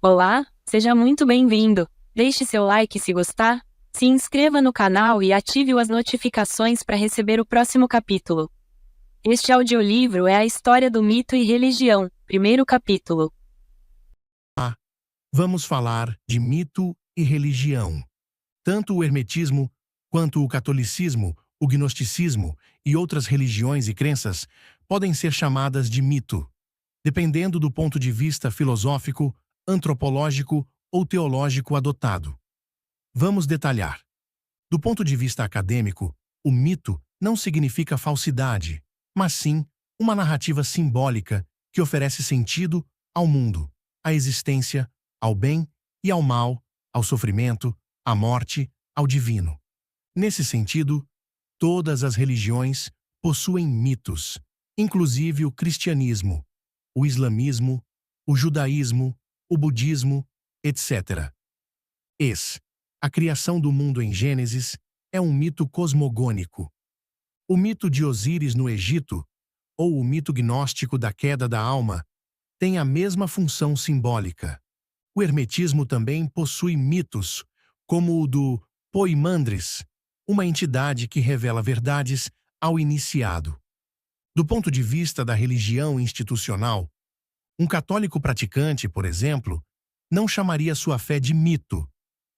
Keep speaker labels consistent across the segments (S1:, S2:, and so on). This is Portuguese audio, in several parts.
S1: Olá, seja muito bem-vindo. Deixe seu like se gostar, se inscreva no canal e ative as notificações para receber o próximo capítulo. Este audiolivro é a história do mito e religião, primeiro capítulo.
S2: Vamos falar de mito e religião. Tanto o hermetismo quanto o catolicismo, o gnosticismo e outras religiões e crenças podem ser chamadas de mito, dependendo do ponto de vista filosófico, antropológico ou teológico adotado. Vamos detalhar. Do ponto de vista acadêmico, o mito não significa falsidade, mas sim uma narrativa simbólica que oferece sentido ao mundo, à existência, ao bem e ao mal, ao sofrimento, à morte, ao divino. Nesse sentido, todas as religiões possuem mitos, inclusive o cristianismo, o islamismo, o judaísmo, o budismo, etc. A criação do mundo em Gênesis é um mito cosmogônico. O mito de Osíris no Egito, ou o mito gnóstico da queda da alma, tem a mesma função simbólica. O hermetismo também possui mitos, como o do Poimandres, uma entidade que revela verdades ao iniciado. Do ponto de vista da religião institucional, um católico praticante, por exemplo, não chamaria sua fé de mito,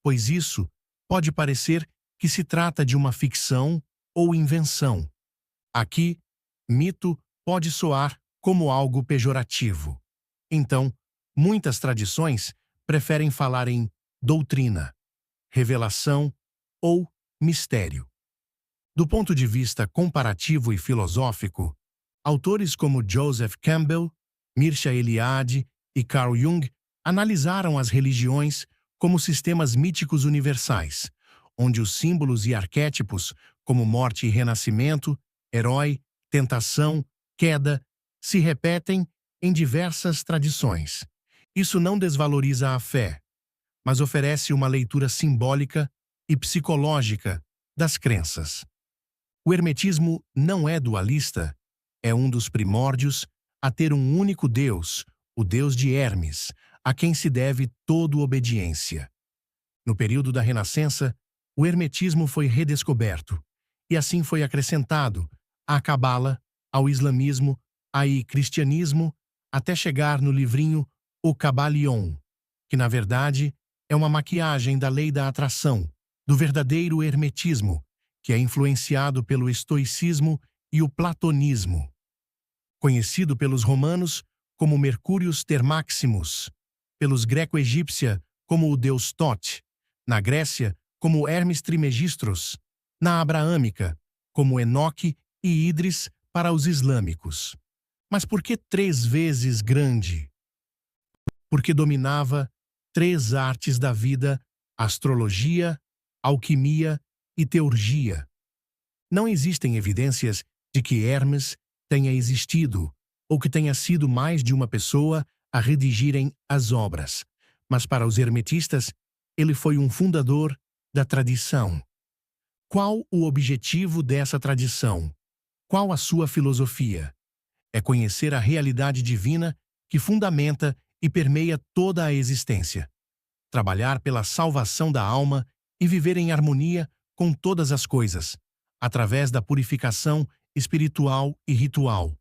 S2: pois isso pode parecer que se trata de uma ficção ou invenção. Aqui, mito pode soar como algo pejorativo. Então, muitas tradições preferem falar em doutrina, revelação ou mistério. Do ponto de vista comparativo e filosófico, autores como Joseph Campbell, Mircea Eliade e Carl Jung analisaram as religiões como sistemas míticos universais, onde os símbolos e arquétipos, como morte e renascimento, herói, tentação, queda, se repetem em diversas tradições. Isso não desvaloriza a fé, mas oferece uma leitura simbólica e psicológica das crenças. O hermetismo não é dualista, é um dos primórdios a ter um único Deus, o Deus de Hermes, a quem se deve toda obediência. No período da Renascença, o hermetismo foi redescoberto, e assim foi acrescentado à Cabala, ao islamismo, ao cristianismo, até chegar no livrinho O Cabalion, que na verdade é uma maquiagem da lei da atração, do verdadeiro hermetismo, que é influenciado pelo estoicismo e o platonismo. Conhecido pelos romanos como Mercúrios Termaximus, pelos greco-egípcia como o deus Tote, na Grécia como Hermes Trismegistros, na abraâmica como Enoque e Ídris para os islâmicos. Mas por que 3 vezes grande? Porque dominava 3 artes da vida: astrologia, alquimia e teurgia. Não existem evidências de que Hermes tenha existido ou que tenha sido mais de uma pessoa a redigirem as obras, mas para os hermetistas, ele foi um fundador da tradição. Qual o objetivo dessa tradição? Qual a sua filosofia? É conhecer a realidade divina que fundamenta e permeia toda a existência. Trabalhar pela salvação da alma e viver em harmonia com todas as coisas, através da purificação espiritual e ritual.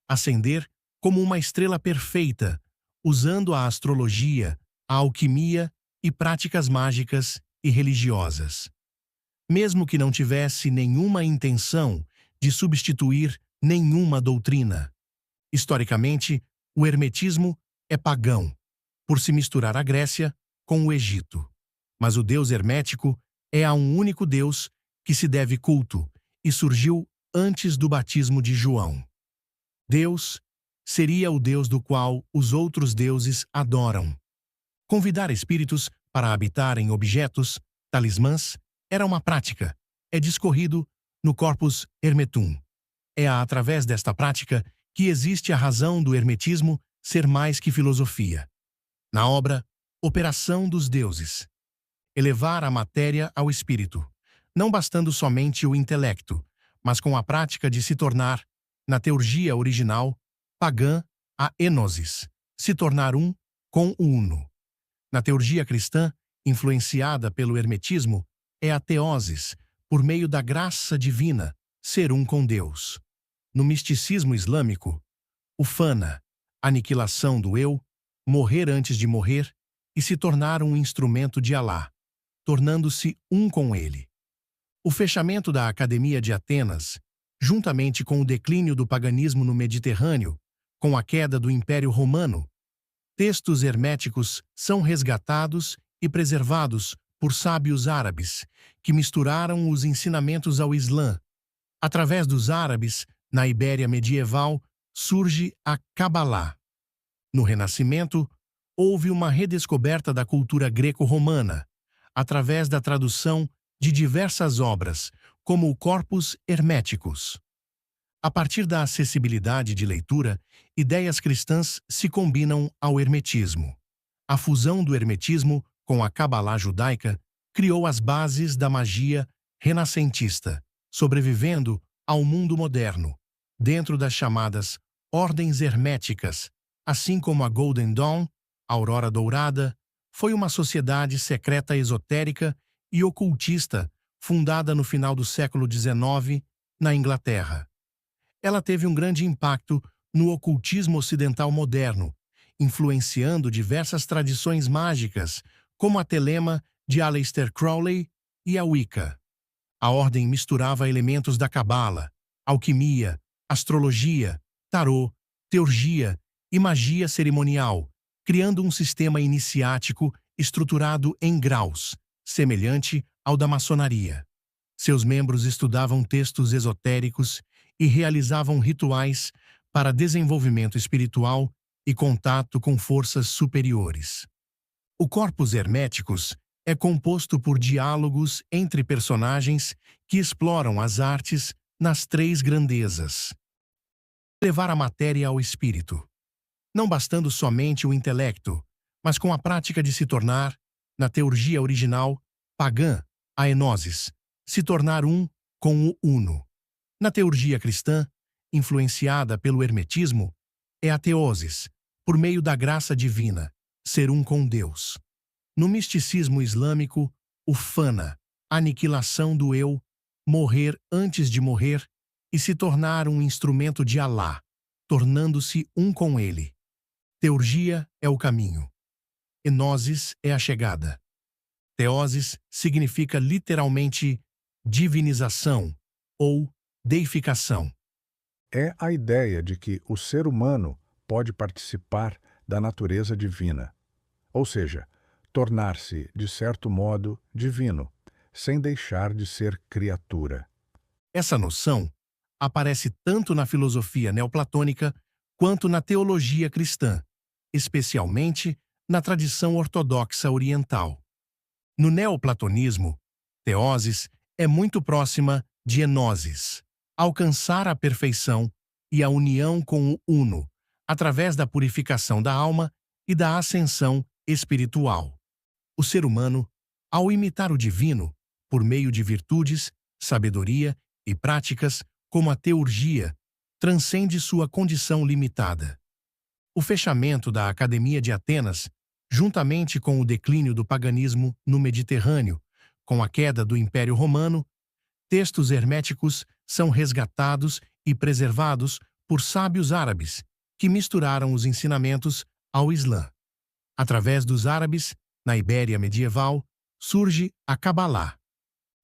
S2: Ascender como uma estrela perfeita, usando a astrologia, a alquimia e práticas mágicas e religiosas. Mesmo que não tivesse nenhuma intenção de substituir nenhuma doutrina. Historicamente, o hermetismo é pagão, por se misturar a Grécia com o Egito. Mas o Deus hermético é a um único Deus que se deve culto e surgiu antes do batismo de João. Deus seria o Deus do qual os outros deuses adoram. Convidar espíritos para habitar em objetos, talismãs, era uma prática. É discorrido no Corpus Hermetum. É através desta prática que existe a razão do hermetismo ser mais que filosofia. Na obra Operação dos Deuses, elevar a matéria ao espírito, não bastando somente o intelecto, mas com a prática de se tornar, na teurgia original, pagã, a enosis, se tornar um com o uno. Na teurgia cristã, influenciada pelo hermetismo, é a teoses, por meio da graça divina, ser um com Deus. No misticismo islâmico, o fana, aniquilação do eu, morrer antes de morrer e se tornar um instrumento de Alá, tornando-se um com ele. O fechamento da Academia de Atenas, juntamente com o declínio do paganismo no Mediterrâneo, com a queda do Império Romano, textos herméticos são resgatados e preservados por sábios árabes, que misturaram os ensinamentos ao Islã. Através dos árabes, na Ibéria medieval, surge a Cabalá. No Renascimento, houve uma redescoberta da cultura greco-romana, através da tradução de diversas obras, como o Corpus Hermeticus. A partir da acessibilidade de leitura, ideias cristãs se combinam ao hermetismo. A fusão do hermetismo com a Cabalá judaica criou as bases da magia renascentista, sobrevivendo ao mundo moderno, dentro das chamadas ordens herméticas, assim como a Golden Dawn, a Aurora Dourada, foi uma sociedade secreta esotérica e ocultista fundada no final do século XIX, na Inglaterra. Ela teve um grande impacto no ocultismo ocidental moderno, influenciando diversas tradições mágicas, como a Telema de Aleister Crowley e a Wicca. A ordem misturava elementos da cabala, alquimia, astrologia, tarô, teurgia e magia cerimonial, criando um sistema iniciático estruturado em graus, semelhante ao da maçonaria. Seus membros estudavam textos esotéricos e realizavam rituais para desenvolvimento espiritual e contato com forças superiores. O Corpus Hermeticus é composto por diálogos entre personagens que exploram as artes nas três grandezas. Levar a matéria ao espírito. Não bastando somente o intelecto, mas com a prática de se tornar, na teurgia original, pagã, a enosis, se tornar um com o uno. Na teurgia cristã, influenciada pelo hermetismo, é a teosis, por meio da graça divina, ser um com Deus. No misticismo islâmico, o fana, aniquilação do eu, morrer antes de morrer e se tornar um instrumento de Alá, tornando-se um com ele. Teurgia é o caminho. Enosis é a chegada. Teosis significa literalmente divinização ou deificação.
S3: É a ideia de que o ser humano pode participar da natureza divina, ou seja, tornar-se, de certo modo, divino, sem deixar de ser criatura.
S2: Essa noção aparece tanto na filosofia neoplatônica quanto na teologia cristã, especialmente na tradição ortodoxa oriental. No neoplatonismo, teosis é muito próxima de enosis, alcançar a perfeição e a união com o uno, através da purificação da alma e da ascensão espiritual. O ser humano, ao imitar o divino, por meio de virtudes, sabedoria e práticas como a teurgia, transcende sua condição limitada. O fechamento da Academia de Atenas, juntamente com o declínio do paganismo no Mediterrâneo, com a queda do Império Romano, textos herméticos são resgatados e preservados por sábios árabes, que misturaram os ensinamentos ao Islã. Através dos árabes, na Ibéria medieval, surge a Cabalá.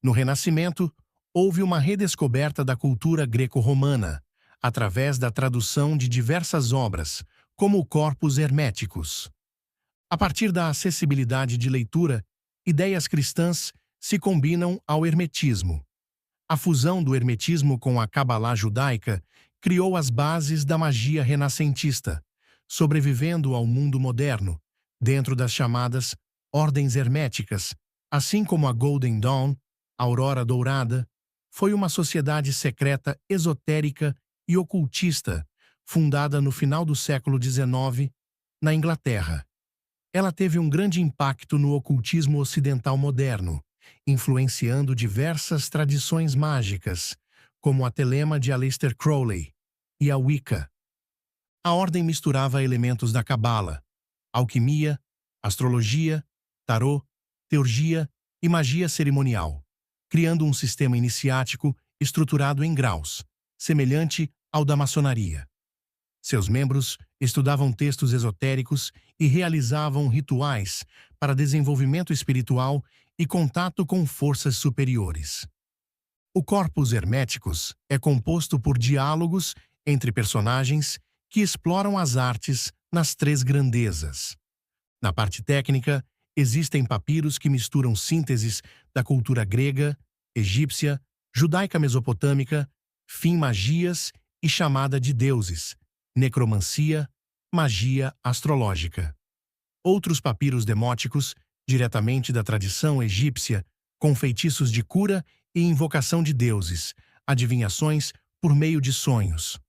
S2: No Renascimento, houve uma redescoberta da cultura greco-romana, através da tradução de diversas obras, como o Corpus Hermeticus. A partir da acessibilidade de leitura, ideias cristãs se combinam ao hermetismo. A fusão do hermetismo com a Cabalá judaica criou as bases da magia renascentista, sobrevivendo ao mundo moderno, dentro das chamadas ordens herméticas, assim como a Golden Dawn, a Aurora Dourada, foi uma sociedade secreta esotérica e ocultista, fundada no final do século XIX, na Inglaterra. Ela teve um grande impacto no ocultismo ocidental moderno, influenciando diversas tradições mágicas, como a Telema de Aleister Crowley e a Wicca. A ordem misturava elementos da cabala, alquimia, astrologia, tarô, teurgia e magia cerimonial, criando um sistema iniciático estruturado em graus, semelhante ao da maçonaria. Seus membros estudavam textos esotéricos e realizavam rituais para desenvolvimento espiritual e contato com forças superiores. O Corpus Hermeticus é composto por diálogos entre personagens que exploram as artes nas três grandezas. Na parte técnica, existem papiros que misturam sínteses da cultura grega, egípcia, judaica-mesopotâmica, magias e chamada de deuses, necromancia, magia astrológica. Outros papiros demóticos, diretamente da tradição egípcia, com feitiços de cura e invocação de deuses, adivinhações por meio de sonhos.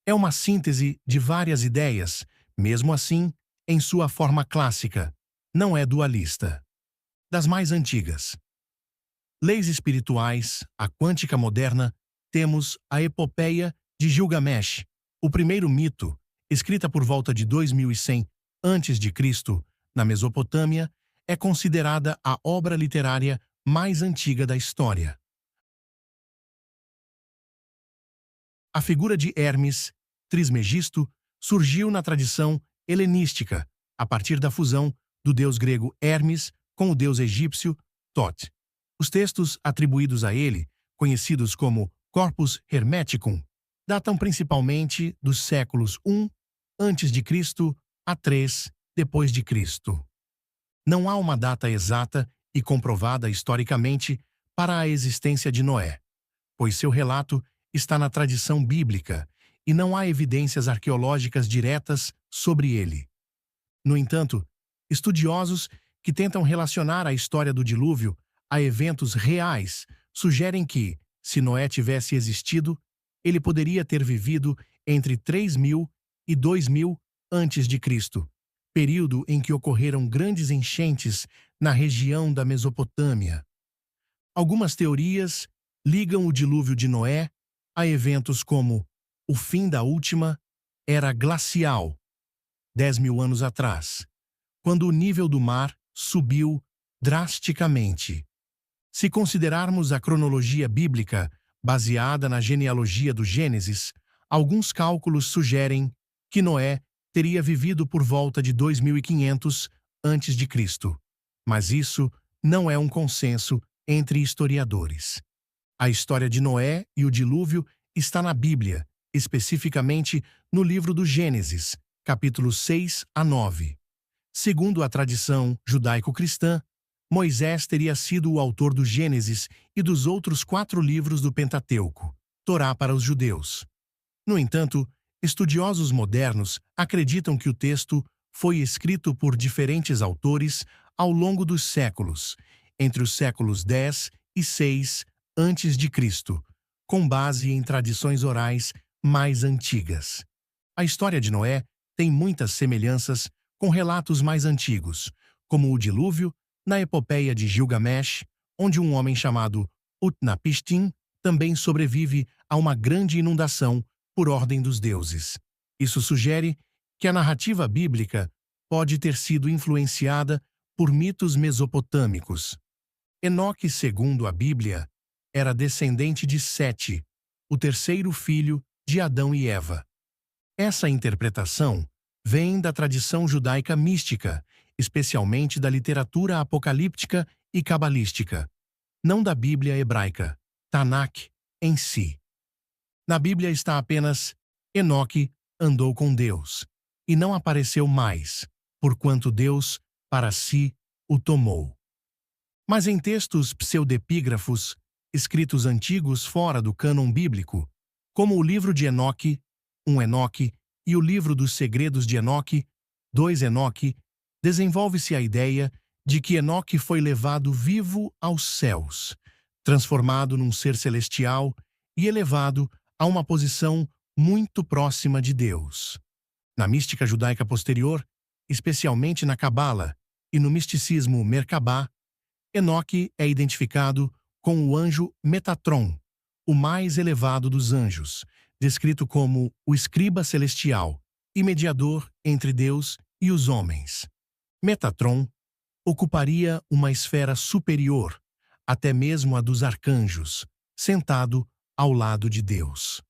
S2: É uma síntese de várias ideias, mesmo assim, em sua forma clássica, não é dualista. Das mais antigas. Leis espirituais, a quântica moderna, temos a epopeia de Gilgamesh, o primeiro mito, escrita por volta de 2100 a.C., na Mesopotâmia, é considerada a obra literária mais antiga da história. A figura de Hermes, Trismegisto, surgiu na tradição helenística, a partir da fusão do deus grego Hermes com o deus egípcio Thoth. Os textos atribuídos a ele, conhecidos como Corpus Hermeticum, datam principalmente dos séculos I a.C. a 3 depois de Cristo. Não há uma data exata e comprovada historicamente para a existência de Noé, pois seu relato está na tradição bíblica e não há evidências arqueológicas diretas sobre ele. No entanto, estudiosos que tentam relacionar a história do dilúvio a eventos reais sugerem que, se Noé tivesse existido, ele poderia ter vivido entre 3000 e 2000 a.C., período em que ocorreram grandes enchentes na região da Mesopotâmia. Algumas teorias ligam o dilúvio de Noé a eventos como o fim da última era glacial, 10.000 anos atrás, quando o nível do mar subiu drasticamente. Se considerarmos a cronologia bíblica baseada na genealogia do Gênesis, alguns cálculos sugerem que Noé teria vivido por volta de 2500 a.C., mas isso não é um consenso entre historiadores. A história de Noé e o dilúvio está na Bíblia, especificamente no livro do Gênesis, capítulos 6 a 9. Segundo a tradição judaico-cristã, Moisés teria sido o autor do Gênesis e dos outros 4 livros do Pentateuco, Torá para os judeus. No entanto, estudiosos modernos acreditam que o texto foi escrito por diferentes autores ao longo dos séculos, entre os séculos 10 e 6 a.C., com base em tradições orais mais antigas. A história de Noé tem muitas semelhanças com relatos mais antigos, como o dilúvio na epopeia de Gilgamesh, onde um homem chamado Utnapishtim também sobrevive a uma grande inundação por ordem dos deuses. Isso sugere que a narrativa bíblica pode ter sido influenciada por mitos mesopotâmicos. Enoque, segundo a Bíblia, era descendente de Sete, o terceiro filho de Adão e Eva. Essa interpretação vem da tradição judaica mística, especialmente da literatura apocalíptica e cabalística, não da Bíblia hebraica, Tanakh, em si. Na Bíblia está apenas Enoque andou com Deus, e não apareceu mais, porquanto Deus, para si, o tomou. Mas em textos pseudepígrafos, escritos antigos fora do cânon bíblico, como o livro de Enoque, 1 Enoque, e o livro dos segredos de Enoque, 2 Enoque, desenvolve-se a ideia de que Enoque foi levado vivo aos céus, transformado num ser celestial e elevado a uma posição muito próxima de Deus. Na mística judaica posterior, especialmente na Cabala e no misticismo Merkabá, Enoque é identificado com o anjo Metatron, o mais elevado dos anjos, descrito como o escriba celestial e mediador entre Deus e os homens. Metatron ocuparia uma esfera superior, até mesmo a dos arcanjos, sentado ao lado de Deus.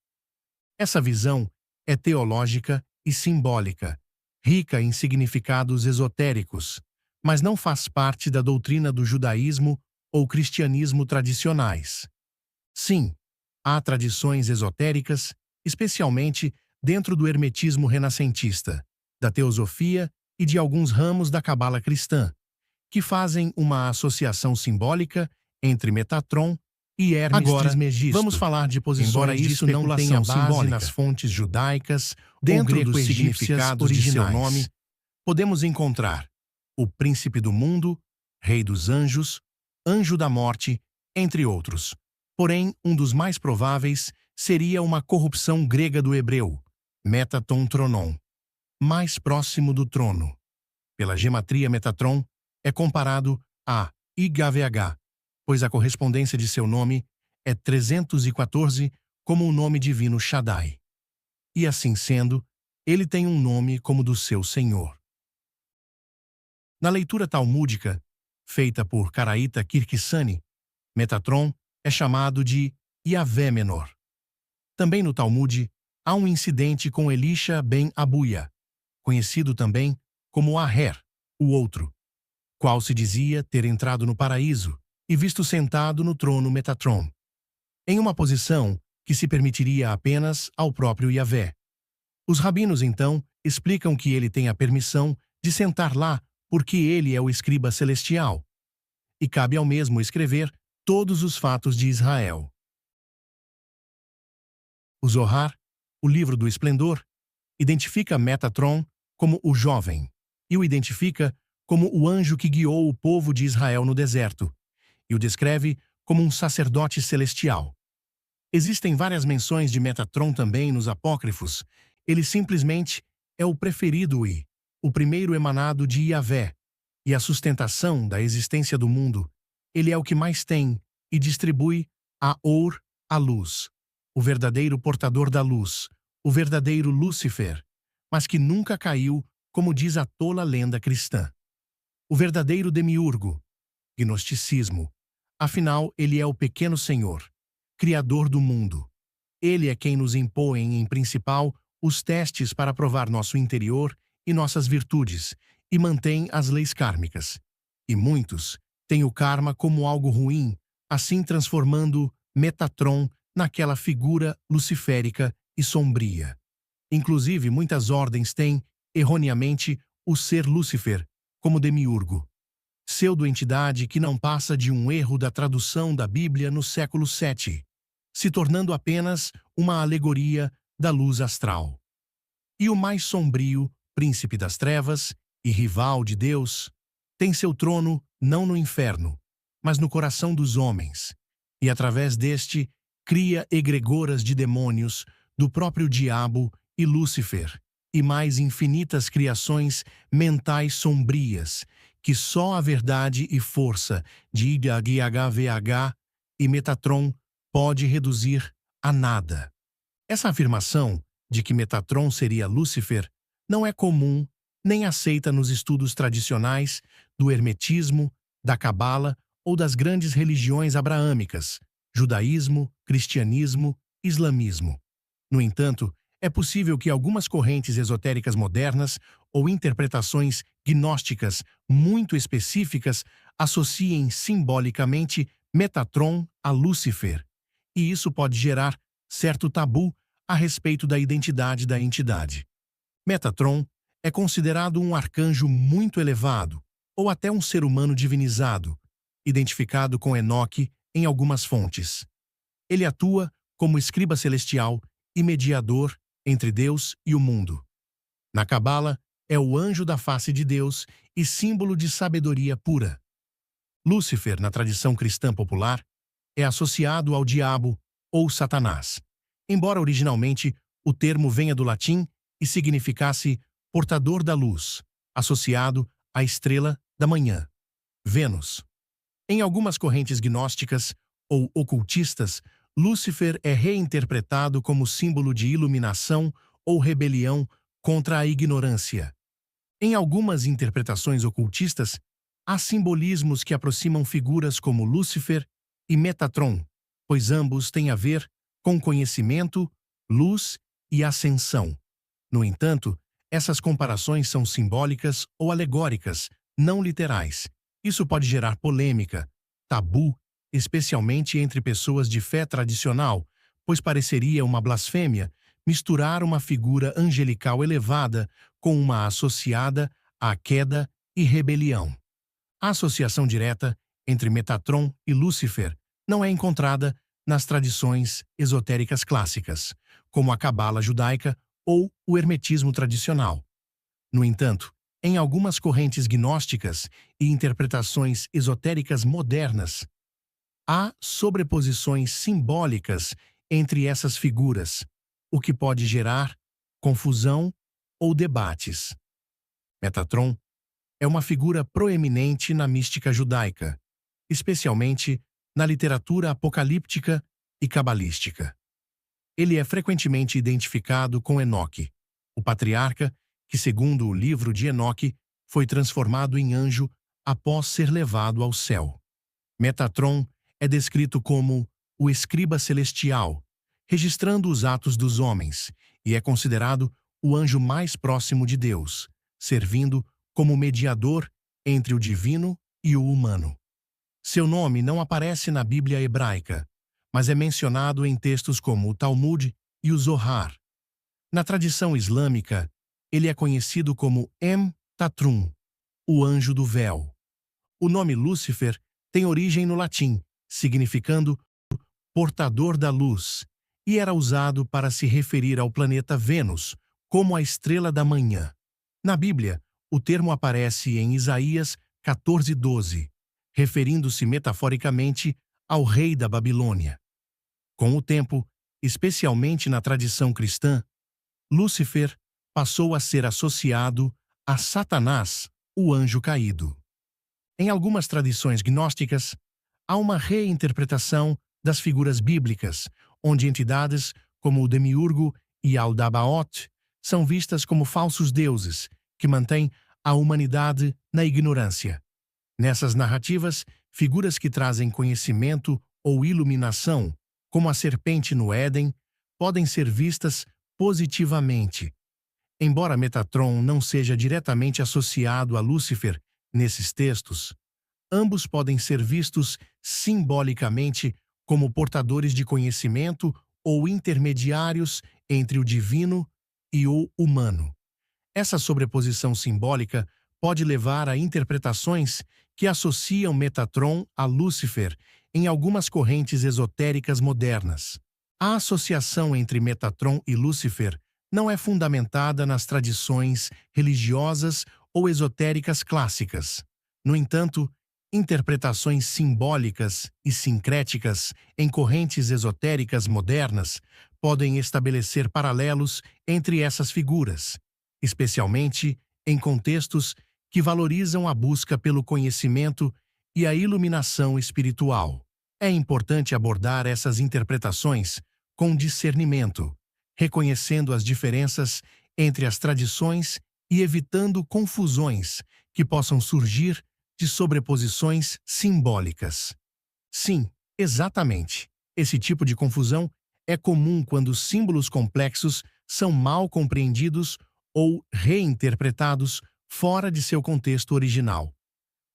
S2: Essa visão é teológica e simbólica, rica em significados esotéricos, mas não faz parte da doutrina do judaísmo ou cristianismo tradicionais. Sim, há tradições esotéricas, especialmente dentro do hermetismo renascentista, da teosofia e de alguns ramos da cabala cristã, que fazem uma associação simbólica entre Metatron e Hermes
S4: Agora,
S2: Trismegisto.
S4: vamos falar de posições
S2: Embora
S4: de
S2: isso não tenha
S4: especulação
S2: base
S4: simbólica.
S2: nas fontes judaicas
S4: Dentro
S2: ou
S4: dos
S2: greco-egípcias
S4: significados de seu
S2: originais,
S4: nome,
S2: podemos encontrar o príncipe do mundo, rei dos anjos, anjo da morte, entre outros. Porém, um dos mais prováveis seria uma corrupção grega do hebreu, Metaton Tronon, mais próximo do trono. Pela gematria Metatron, é comparado a IHVH, pois a correspondência de seu nome é 314 como o nome divino Shaddai. E assim sendo, ele tem um nome como do seu senhor. Na leitura talmúdica, feita por Karaita Kirkisani, Metatron é chamado de Yavé Menor. Também no Talmud, há um incidente com Elisha ben Abuia, conhecido também como Aher, o outro, qual se dizia ter entrado no paraíso e visto sentado no trono Metatron, em uma posição que se permitiria apenas ao próprio Yavé. Os rabinos, então, explicam que ele tem a permissão de sentar lá porque ele é o escriba celestial, e cabe ao mesmo escrever todos os fatos de Israel. O Zohar, o livro do esplendor, identifica Metatron como o jovem, e o identifica como o anjo que guiou o povo de Israel no deserto, e o descreve como um sacerdote celestial. Existem várias menções de Metatron também nos apócrifos. Ele simplesmente é o preferido e o primeiro emanado de Yavé, e a sustentação da existência do mundo. Ele é o que mais tem e distribui a Or, a luz, o verdadeiro portador da luz, o verdadeiro Lúcifer, mas que nunca caiu, como diz a tola lenda cristã. O verdadeiro demiurgo, gnosticismo. Afinal, ele é o pequeno senhor, criador do mundo. Ele é quem nos impõe, em principal, os testes para provar nosso interior e nossas virtudes, e mantém as leis kármicas. E muitos têm o karma como algo ruim, assim transformando Metatron naquela figura luciférica e sombria. Inclusive, muitas ordens têm, erroneamente, o ser Lúcifer como demiurgo, pseudo-entidade que não passa de um erro da tradução da Bíblia no século VII, se tornando apenas uma alegoria da luz astral. E o mais sombrio, príncipe das trevas e rival de Deus, tem seu trono não no inferno, mas no coração dos homens, e através deste cria egregoras de demônios do próprio diabo e Lúcifer, e mais infinitas criações mentais sombrias, que só a verdade e força de IHVH e Metatron pode reduzir a nada. Essa afirmação de que Metatron seria Lúcifer não é comum nem aceita nos estudos tradicionais do hermetismo, da cabala ou das grandes religiões abraâmicas, judaísmo, cristianismo, islamismo. No entanto, é possível que algumas correntes esotéricas modernas ou interpretações gnósticas muito específicas associem simbolicamente Metatron a Lúcifer, e isso pode gerar certo tabu a respeito da identidade da entidade. Metatron é considerado um arcanjo muito elevado, ou até um ser humano divinizado, identificado com Enoque em algumas fontes. Ele atua como escriba celestial e mediador entre Deus e o mundo. Na Cabala, é o anjo da face de Deus e símbolo de sabedoria pura. Lúcifer, na tradição cristã popular, é associado ao diabo ou Satanás, embora originalmente o termo venha do latim e significasse portador da luz, associado à estrela da manhã, Vênus. Em algumas correntes gnósticas ou ocultistas, Lúcifer é reinterpretado como símbolo de iluminação ou rebelião contra a ignorância. Em algumas interpretações ocultistas, há simbolismos que aproximam figuras como Lúcifer e Metatron, pois ambos têm a ver com conhecimento, luz e ascensão. No entanto, essas comparações são simbólicas ou alegóricas, não literais. Isso pode gerar polêmica, tabu, especialmente entre pessoas de fé tradicional, pois pareceria uma blasfêmia misturar uma figura angelical elevada com uma associada à queda e rebelião. A associação direta entre Metatron e Lúcifer não é encontrada nas tradições esotéricas clássicas, como a Cabala judaica ou o hermetismo tradicional. No entanto, em algumas correntes gnósticas e interpretações esotéricas modernas, há sobreposições simbólicas entre essas figuras, o que pode gerar confusão ou debates. Metatron é uma figura proeminente na mística judaica, especialmente na literatura apocalíptica e cabalística. Ele é frequentemente identificado com Enoque, o patriarca que, segundo o livro de Enoque, foi transformado em anjo após ser levado ao céu. Metatron é descrito como o escriba celestial, registrando os atos dos homens, e é considerado o anjo mais próximo de Deus, servindo como mediador entre o divino e o humano. Seu nome não aparece na Bíblia hebraica, mas é mencionado em textos como o Talmud e o Zohar. Na tradição islâmica, ele é conhecido como Em-Tatrum, o anjo do véu. O nome Lúcifer tem origem no latim, significando portador da luz, e era usado para se referir ao planeta Vênus, como a estrela da manhã. Na Bíblia, o termo aparece em Isaías 14:12, referindo-se metaforicamente ao rei da Babilônia. Com o tempo, especialmente na tradição cristã, Lúcifer passou a ser associado a Satanás, o anjo caído. Em algumas tradições gnósticas, há uma reinterpretação das figuras bíblicas, onde entidades como o Demiurgo e Aldabaoth são vistas como falsos deuses que mantêm a humanidade na ignorância. Nessas narrativas, figuras que trazem conhecimento ou iluminação, como a serpente no Éden, podem ser vistas positivamente. Embora Metatron não seja diretamente associado a Lúcifer nesses textos, ambos podem ser vistos simbolicamente como portadores de conhecimento ou intermediários entre o divino e o humano. Essa sobreposição simbólica pode levar a interpretações que associam Metatron a Lúcifer em algumas correntes esotéricas modernas. A associação entre Metatron e Lúcifer não é fundamentada nas tradições religiosas ou esotéricas clássicas. No entanto, interpretações simbólicas e sincréticas em correntes esotéricas modernas podem estabelecer paralelos entre essas figuras, especialmente em contextos que valorizam a busca pelo conhecimento e a iluminação espiritual. É importante abordar essas interpretações com discernimento, reconhecendo as diferenças entre as tradições e evitando confusões que possam surgir de sobreposições simbólicas. Sim, exatamente. Esse tipo de confusão é comum quando símbolos complexos são mal compreendidos ou reinterpretados fora de seu contexto original.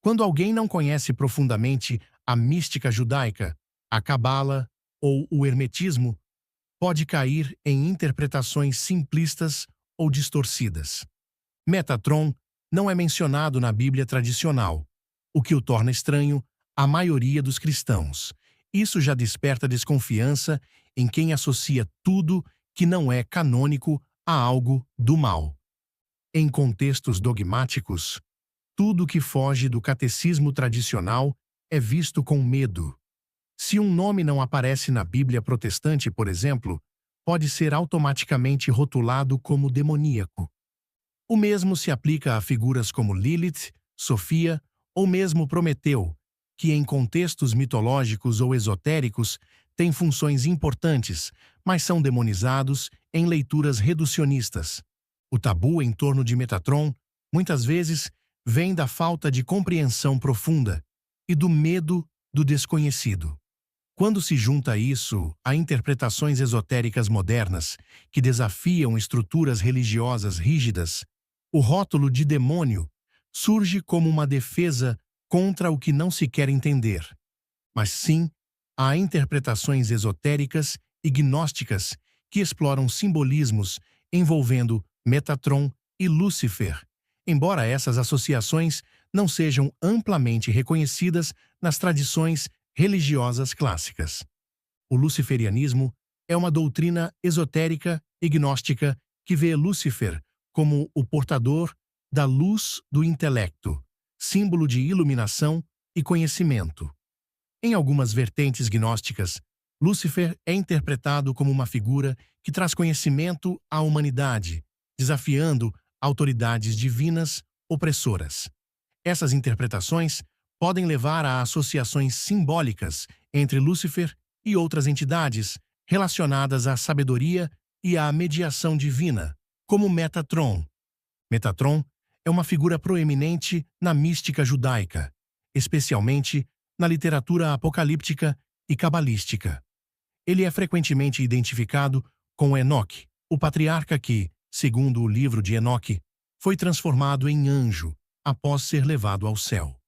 S2: Quando alguém não conhece profundamente a mística judaica, a Cabala ou o hermetismo, pode cair em interpretações simplistas ou distorcidas. Metatron não é mencionado na Bíblia tradicional, o que o torna estranho à maioria dos cristãos. Isso já desperta desconfiança em quem associa tudo que não é canônico a algo do mal. Em contextos dogmáticos, tudo que foge do catecismo tradicional é visto com medo. Se um nome não aparece na Bíblia protestante, por exemplo, pode ser automaticamente rotulado como demoníaco. O mesmo se aplica a figuras como Lilith, Sofia ou mesmo Prometeu, que em contextos mitológicos ou esotéricos têm funções importantes, mas são demonizados em leituras reducionistas. O tabu em torno de Metatron muitas vezes vem da falta de compreensão profunda e do medo do desconhecido. Quando se junta isso a interpretações esotéricas modernas que desafiam estruturas religiosas rígidas, o rótulo de demônio surge como uma defesa contra o que não se quer entender. Mas sim, há interpretações esotéricas e gnósticas que exploram simbolismos envolvendo Metatron e Lúcifer, embora essas associações não sejam amplamente reconhecidas nas tradições religiosas clássicas. O luciferianismo é uma doutrina esotérica e gnóstica que vê Lúcifer como o portador da luz do intelecto, símbolo de iluminação e conhecimento. Em algumas vertentes gnósticas, Lúcifer é interpretado como uma figura que traz conhecimento à humanidade, desafiando autoridades divinas opressoras. Essas interpretações podem levar a associações simbólicas entre Lúcifer e outras entidades relacionadas à sabedoria e à mediação divina, como Metatron. Metatron é uma figura proeminente na mística judaica, especialmente na literatura apocalíptica e cabalística. Ele é frequentemente identificado com Enoque, o patriarca que, segundo o livro de Enoque, foi transformado em anjo após ser levado ao céu.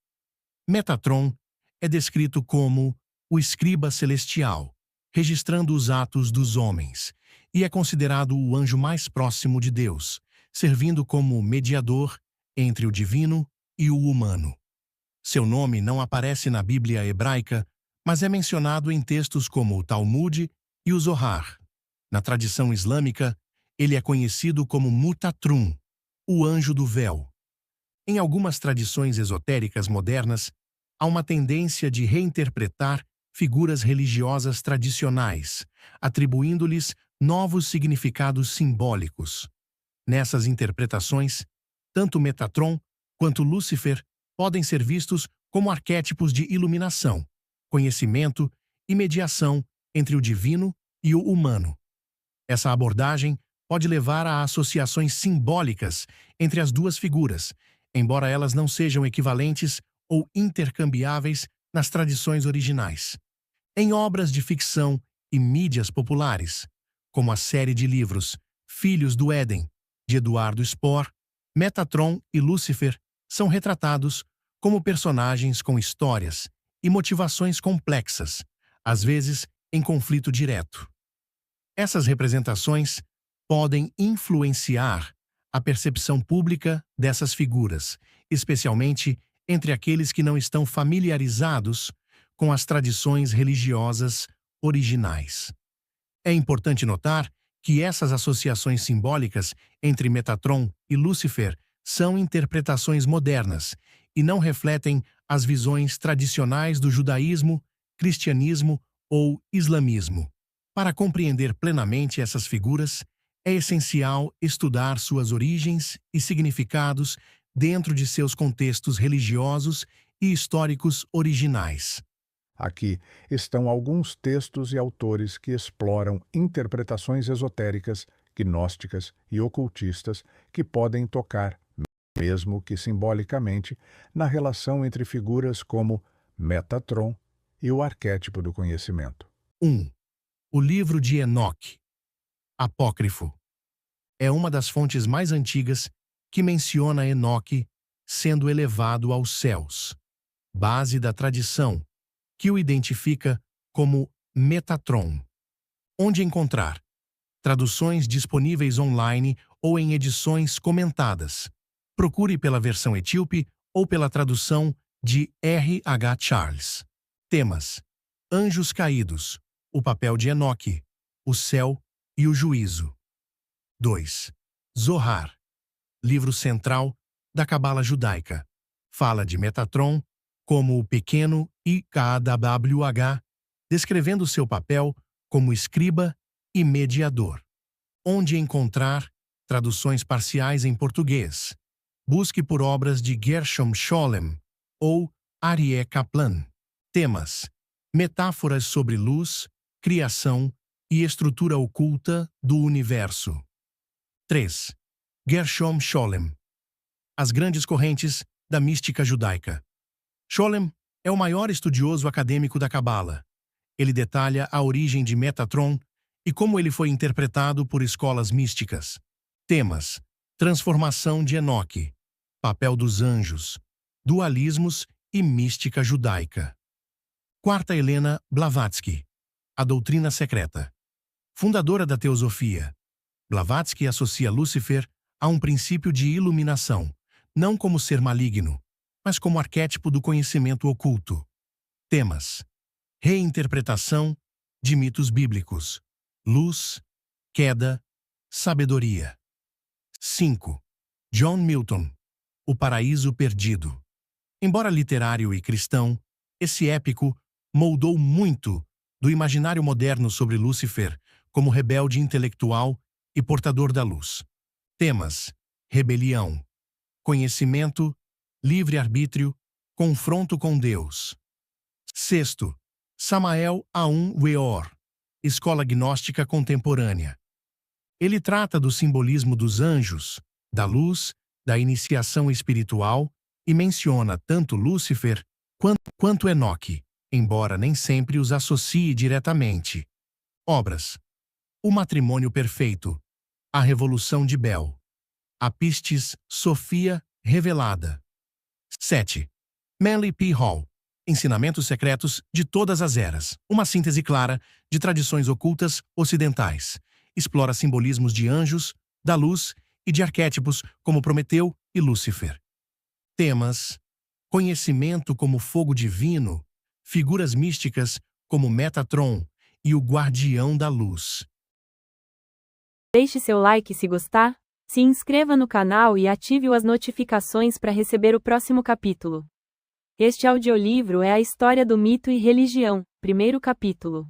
S2: Metatron é descrito como o escriba celestial, registrando os atos dos homens, e é considerado o anjo mais próximo de Deus, servindo como mediador entre o divino e o humano. Seu nome não aparece na Bíblia hebraica, mas é mencionado em textos como o Talmud e o Zohar. Na tradição islâmica, ele é conhecido como Mutatrum, o anjo do véu. Em algumas tradições esotéricas modernas, há uma tendência de reinterpretar figuras religiosas tradicionais, atribuindo-lhes novos significados simbólicos. Nessas interpretações, tanto Metatron quanto Lúcifer podem ser vistos como arquétipos de iluminação, conhecimento e mediação entre o divino e o humano. Essa abordagem pode levar a associações simbólicas entre as duas figuras, embora elas não sejam equivalentes ou intercambiáveis nas tradições originais. Em obras de ficção e mídias populares, como a série de livros Filhos do Éden, de Eduardo Spohr, Metatron e Lúcifer são retratados como personagens com histórias e motivações complexas, às vezes em conflito direto. Essas representações podem influenciar a percepção pública dessas figuras, especialmente entre aqueles que não estão familiarizados com as tradições religiosas originais. É importante notar que essas associações simbólicas entre Metatron e Lúcifer são interpretações modernas e não refletem as visões tradicionais do judaísmo, cristianismo ou islamismo. Para compreender plenamente essas figuras, é essencial estudar suas origens e significados dentro de seus contextos religiosos e históricos originais.
S3: Aqui estão alguns textos e autores que exploram interpretações esotéricas, gnósticas e ocultistas que podem tocar, mesmo que simbolicamente, na relação entre figuras como Metatron e o arquétipo do conhecimento.
S2: 1. O livro de Enoque, apócrifo. É uma das fontes mais antigas que menciona Enoque sendo elevado aos céus, base da tradição, que o identifica como Metatron. Onde encontrar? Traduções disponíveis online ou em edições comentadas. Procure pela versão etíope ou pela tradução de R. H. Charles. Temas: Anjos caídos, o papel de Enoque, o céu e o juízo. 2. Zohar, livro central da Cabala judaica. Fala de Metatron como o pequeno IKWH, descrevendo seu papel como escriba e mediador. Onde encontrar traduções parciais em português? Busque por obras de Gershom Scholem ou Aryeh Kaplan. Temas: metáforas sobre luz, criação e estrutura oculta do universo. 3. Gershom Scholem, As grandes correntes da mística judaica. Scholem é o maior estudioso acadêmico da Cabala. Ele detalha a origem de Metatron e como ele foi interpretado por escolas místicas. Temas: transformação de Enoque, papel dos anjos, dualismos e mística judaica. Quarta Helena Blavatsky, a doutrina secreta. Fundadora da teosofia, Blavatsky associa Lúcifer a um princípio de iluminação, não como ser maligno, mas como arquétipo do conhecimento oculto. Temas: reinterpretação de mitos bíblicos, luz, queda, sabedoria. 5. John Milton, O Paraíso Perdido. Embora literário e cristão, esse épico moldou muito do imaginário moderno sobre Lúcifer como rebelde intelectual e portador da luz. Temas: rebelião, conhecimento, livre-arbítrio, confronto com Deus. 6. Samael Aun Weor, Escola Gnóstica Contemporânea. Ele trata do simbolismo dos anjos, da luz, da iniciação espiritual e menciona tanto Lúcifer quanto Enoque, embora nem sempre os associe diretamente. Obras: O Matrimônio Perfeito, A Revolução de Bel, A Pistis Sofia Revelada. 7. Manly P. Hall, Ensinamentos Secretos de Todas as Eras, uma síntese clara de tradições ocultas ocidentais. Explora simbolismos de anjos, da luz e de arquétipos como Prometeu e Lúcifer. Temas: conhecimento como fogo divino, figuras místicas como Metatron e o Guardião da Luz.
S1: Deixe seu like se gostar, se inscreva no canal e ative as notificações para receber o próximo capítulo. Este audiolivro é a história do mito e religião, primeiro capítulo.